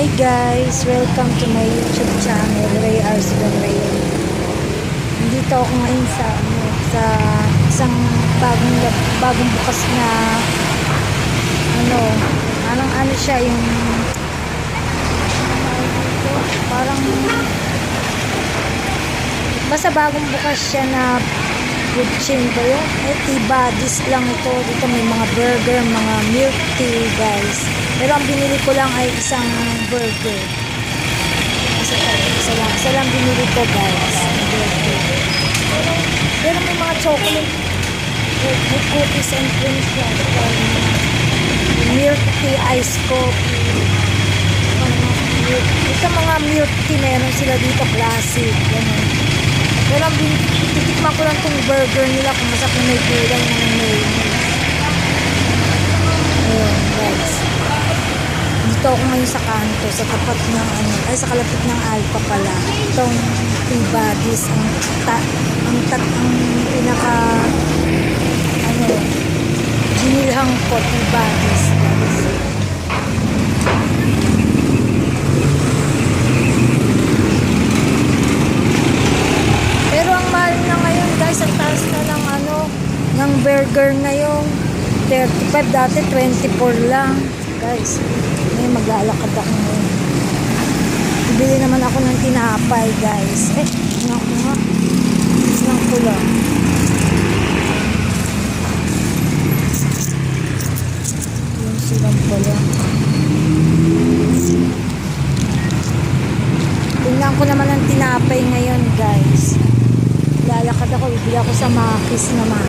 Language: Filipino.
Hi guys! Welcome to my YouTube channel, Ray Arslan Ray. Nandito ako ngayon sa isang bagong bukas na ano siya yung parang basta bagong bukas siya na food chain ba yun? T-Buddies lang ito. Dito may mga burger, mga milk tea guys. Pero ang binili ko lang ay isang burger. Isa lang binili ko guys. Pero may mga chocolate with cookies and cream siya. Milk tea, ice coffee. Ito mga milk tea meron sila dito classic. Ganun. Pero titikman ko lang itong burger nila kung masarap na may gulay na may ayun guys. Dito ako ngayon sa kanto, sa tapat ng sa kalapit ng Alpha pala. Itong T-Buddies, ang pinaka ginilhang po T-Buddies guys. Pero ang mahal na ngayon guys, ang taas na ng burger ngayon. 35 dati 24 lang guys. Ngayon maglalakad ako ngayon. Bibili naman ako ng tinapay guys. Naku nga. Isang pula. Yung silang pula. Tingnan ko naman ang tinapay ngayon guys. Lalakad ako, bibili ako sa Makis naman.